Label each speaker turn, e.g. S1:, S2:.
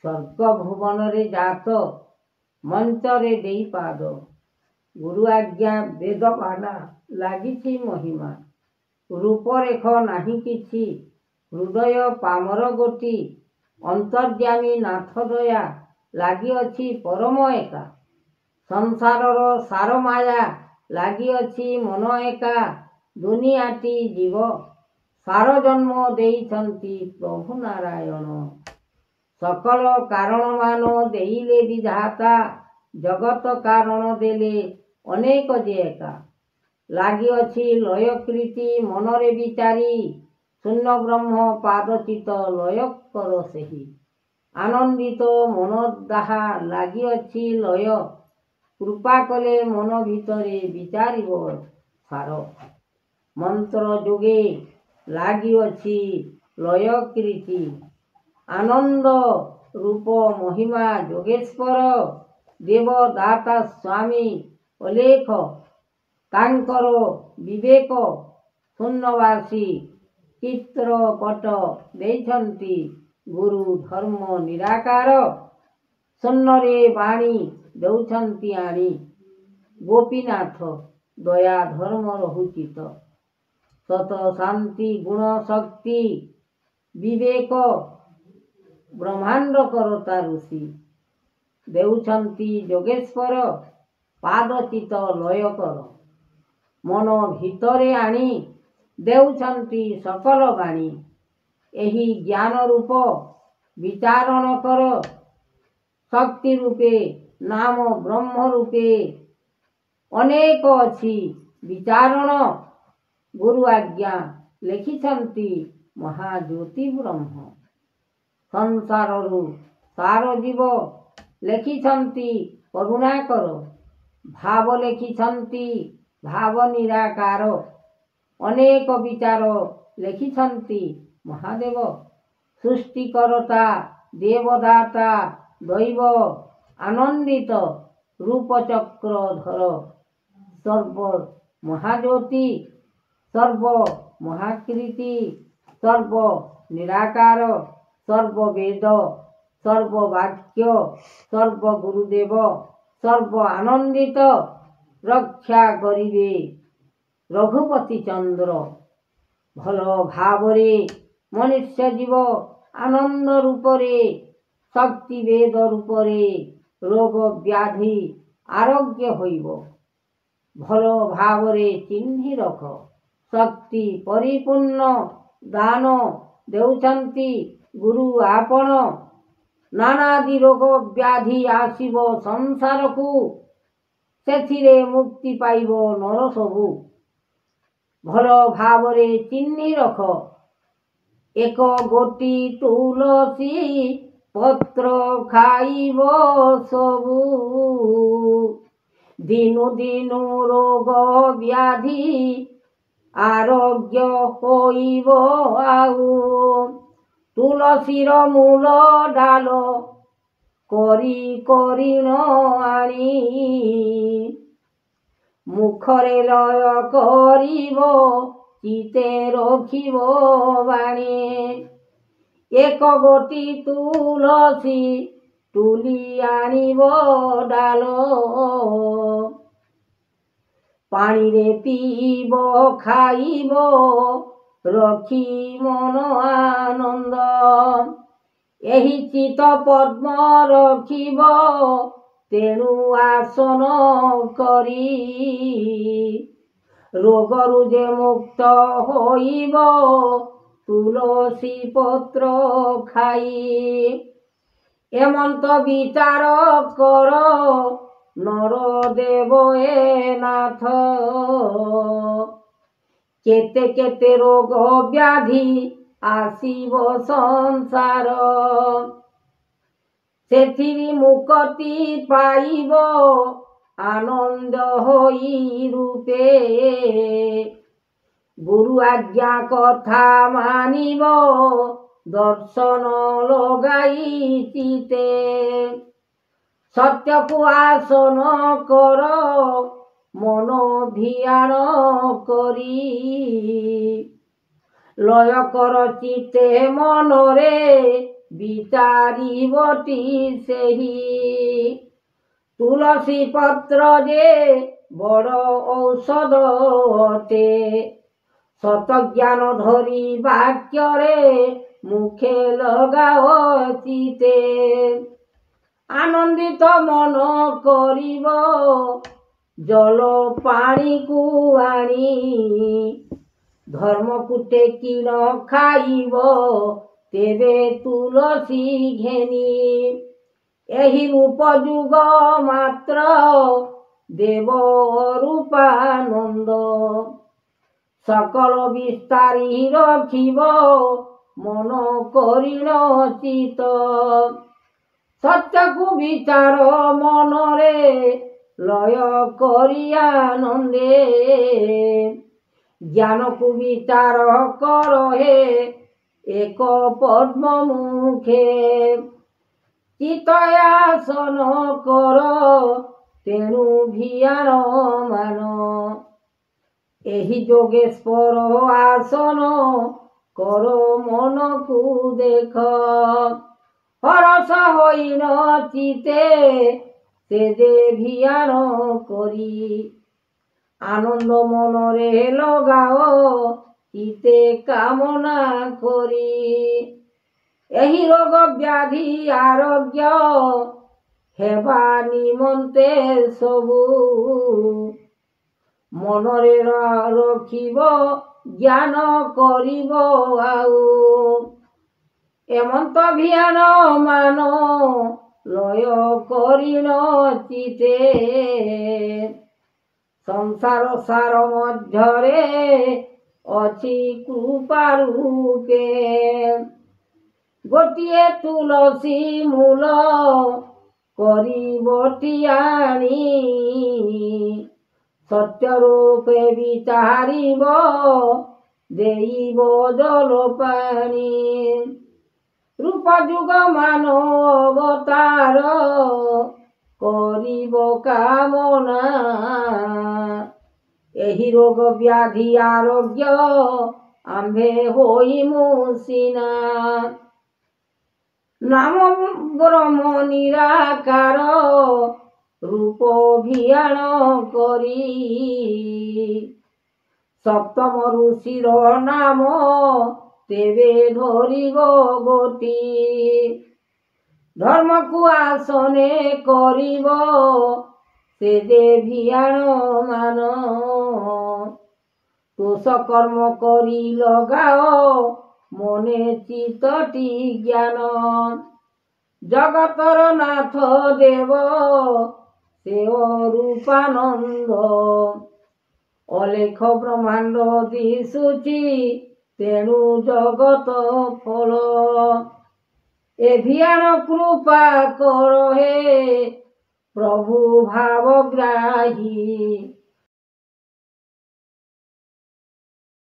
S1: ସ୍ୱର୍ଗ ଭୁବନରେ ଜାତ ମଞ୍ଚରେ ଦେଇ ପାଦ। ଗୁରୁ ଆଜ୍ଞା ବେଦ ପାନା ଲାଗିଛି ମହିମା। ରୂପରେଖ ନାହିଁ କିଛି ହୃଦୟ ପାମର ଗୋଟି। ଅନ୍ତର୍ଯ୍ୟାମୀ ନାଥ ଦୟା ଲାଗିଅଛି ପରମ ଏକା। ସଂସାରର ସାର ମାୟା ଲାଗିଅଛି ମନ ଏକା। ଦୁନିଆଟି ଜୀବ ସାର ଜନ୍ମ ଦେଇଛନ୍ତି ପ୍ରଭୁ ନାରାୟଣ। ସକଳ କାରଣମାନ ଦେଇଲେ ବିଧାତା। ଜଗତ କାରଣ ଦେଲେ ଅନେକ ଯେ ଏକା। ଲାଗିଅଛି ଲୟକୀର୍ତ୍ତି ମନରେ ବିଚାରି। ଶୂନ୍ୟ ବ୍ରହ୍ମ ପାଦଚିତ ଲୟ କର ସେହି। ଆନନ୍ଦିତ ମନ ତାହା ଲାଗିଅଛି ଲୟ। କୃପା କଲେ ମନ ଭିତରେ ବିଚାରିବ ସାର। ମନ୍ତ୍ର ଯୋଗେ ଲାଗିଅଛି ଲୟକୀର୍ତ୍ତି। ଆନନ୍ଦ ରୂପ ମହିମା ଯୋଗେଶ୍ୱର। ଦେବ ଦାତା ସ୍ୱାମୀ ଅଲେଖ ତାଙ୍କର ବିବେକ। ଶୂନ୍ୟବାସୀ ଚିତ୍ରପଟ ଦେଇଛନ୍ତି ଗୁରୁ ଧର୍ମ ନିରାକାର। ଶୂନ୍ୟରେ ବାଣୀ ଦେଉଛନ୍ତି ଆଣି ଗୋପୀନାଥ। ଦୟା ଧର୍ମ ରହୁଚିତ ସତ ଶାନ୍ତି ଗୁଣ ଶକ୍ତି ବିବେକ। ବ୍ରହ୍ମାଣ୍ଡ କରତା ଋଷି ଦେଉଛନ୍ତି ଯୋଗେଶ୍ୱର। ପାଦଚିତ ଲୟ କର ମନ ଭିତରେ ଆଣି ଦେଉଛନ୍ତି ସକଳ ବାଣୀ। ଏହି ଜ୍ଞାନ ରୂପ ବିଚାରଣ କର। ଶକ୍ତି ରୂପେ ନାମ ବ୍ରହ୍ମ ରୂପେ ଅନେକ ଅଛି ବିଚାରଣ। ଗୁରୁ ଆଜ୍ଞା ଲେଖିଛନ୍ତି ମହାଜ୍ୟୋତି ବ୍ରହ୍ମ। ସଂସାରରୁ ସାର ଜୀବ ଲେଖିଛନ୍ତି କରୁଣାକର। ଭାବ ଲେଖିଛନ୍ତି ଭାବ ନିରାକାର। ଅନେକ ବିଚାର ଲେଖିଛନ୍ତି ମହାଦେବ। ସୃଷ୍ଟିକର୍ତ୍ତା ଦେବଦାତା ଦୈବ ଆନନ୍ଦିତ ରୂପଚକ୍ରଧର। ସର୍ବ ମହାଜ୍ୟୋତି ସର୍ବ ମହାକୀର୍ତ୍ତି ସର୍ବ ନିରାକାର। ସର୍ବବେଦ ସର୍ବବାକ୍ୟ ସର୍ବ ଗୁରୁଦେବ ସର୍ବ ଆନନ୍ଦିତ। ରକ୍ଷା କରିବେ ରଘୁପତି ଚନ୍ଦ୍ର। ଭଲ ଭାବରେ ମନୁଷ୍ୟ ଜୀବ ଆନନ୍ଦ ରୂପରେ। ଶକ୍ତି ବେଦ ରୂପରେ ରୋଗ ବ୍ୟାଧି ଆରୋଗ୍ୟ ହୋଇବ। ଭଲ ଭାବରେ ଚିହ୍ନି ରଖ। ଶକ୍ତି ପରିପୂର୍ଣ୍ଣ ଦାନ ଦେଉଛନ୍ତି ଗୁରୁ ଆପଣ। ନାନାଦି ରୋଗ ବ୍ୟାଧି ଆସିବ ସଂସାରକୁ। ସେଥିରେ ମୁକ୍ତି ପାଇବ ନର ସବୁ। ଭଲ ଭାବରେ ଚିହ୍ନି ରଖ। ଏକ ଗୋଟି ତୁଳସୀ ପତ୍ର ଖାଇବ ସବୁ। ଦିନୁ ଦିନୁ ରୋଗ ବ୍ୟାଧି ଆରୋଗ୍ୟ ହୋଇବ ଆଉ। ତୁଳସୀର ମୂଳ ଡାଲ କରି କରିଣ ଆଣି। ମୁଖରେ ଲୟ କରିବ ଚିତେ ରଖିବ ବାଣୀ। ଏକ ଗୋଟି ତୁଳସୀ ତୁଲି ଆଣିବ ଡାଲ। ପାଣିରେ ପିଇବ ଖାଇବ ରଖି ମନ ଆନନ୍ଦ। ଏହି ଚିତ ପଦ୍ମ ରଖିବ ତେଣୁ ଆସନ କରି। ରୋଗରୁ ଯେ ମୁକ୍ତ ହୋଇବ ତୁଳସୀ ପତ୍ର ଖାଇ। ଏମନ୍ତ ବିଚାର କର ନର ଦେବ ଏ ନାଥ। କେତେ କେତେ ରୋଗ ବ୍ୟାଧି ଆସିବ ସଂସାର। ସେଥିରେ ମୁକ୍ତି ପାଇବ ଆନନ୍ଦ ହୋଇ ରୂପେ। ଗୁରୁ ଆଜ୍ଞା କଥା ମାନିବ ଦର୍ଶନ ଲଗାଇ ଚିତେ। ସତ୍ୟକୁ ଆସନ କର ମନ ଧ୍ୟାନ କରି। ଲୟ କର ଚିତେ ମନରେ ବିଚାରିବଟି ସେହି। ତୁଳସୀ ପତ୍ର ଯେ ବଡ଼ ଔଷଧ ଅଟେ, ସତଜ୍ଞାନ ଧରି ବାକ୍ୟରେ ମୁଖେ ଲଗାଅ ଚିତେ। ଆନନ୍ଦିତ ମନ କରିବ ଜଳ ପାଣିକୁ ଆଣି, ଧର୍ମକୁ ଟେକି ନ ଖାଇବ ତେବେ ତୁଳସୀ ଘେନି। ଏହି ରୂପ ଯୁଗ ମାତ୍ର ଦେବ ରୂପାନନ୍ଦ, ସକଳ ବିସ୍ତାରି ରଖିବ ମନ କରିଣ ଚିତ। ସତ୍ୟକୁ ବିଚାର ମନରେ ଲୟ କରି ଆନନ୍ଦେ, ଜ୍ଞାନକୁ ବିଚାର କର ହେ ଏକ ପଦ୍ମ ମୁଖେ। ଚିତୟାସନ କର ତେଣୁ ଭିଆନ ମାନ, ଏହି ଯୋଗେଶ୍ୱର ଆସନ କର ମନକୁ ଦେଖ। ହରସ ହୋଇନ ଚିତେ ସେ ଯେ ଭିଆନ କରି, ଆନନ୍ଦ ମନରେ ଲଗାଅ ଚିତେ କାମନା କରି। ଏହି ରୋଗ ବ୍ୟାଧି ଆରୋଗ୍ୟ ହେବା ନିମନ୍ତେ ସବୁ, ମନରେ ରଖିବ ଜ୍ଞାନ କରିବ ଆଉ। ଏମନ୍ତ ଭିଆନ ମାନ ଲୟ କରିଣ ଚିତେ, ସଂସାର ସାର ମଧ୍ୟରେ ଅଛି କୃପା ରୂପେ। ଗୋଟିଏ ତୁଳସୀ ମୂଳ କରିବଟି ଆଣି, ସତ୍ୟ ରୂପେ ବିଚାରିବ ଦେଇବ ଜଳ ପାଣି। ରୂପ ଯୁଗ ମାନ ଅବତାର କରିବ କାମନା, ଏହି ରୋଗ ବ୍ୟାଧି ଆରୋଗ୍ୟ ଆମ୍ଭେ ହୋଇମୁ ସିନା। ନାମ ବ୍ରହ୍ମ ନିରାକାର ରୂପ ଭିଆନ କରି, ସପ୍ତମ ଋଷିର ନାମ ତେବେ ଧରିବ ଗୋଟି। ଧର୍ମକୁ ଆସନେ କରିବ ସେ ଯେ ଭିଆନ ମାନ, ଦୋଷ କର୍ମ କରି ଲଗାଅ ମନେ ଚିତ୍ତଟି ଜ୍ଞାନ। ଜଗତର ନାଥ ଦେବ ସେ ରୂପାନନ୍ଦ, ଅଲେଖ ବ୍ରହ୍ମାଣ୍ଡ ଦିଶୁଛି ତେଣୁ ଜଗତ ଫଳ। ଏ ଭିଆନ କୃପା କର ହେ ପ୍ରଭୁ ଭାବଗ୍ରାହୀ।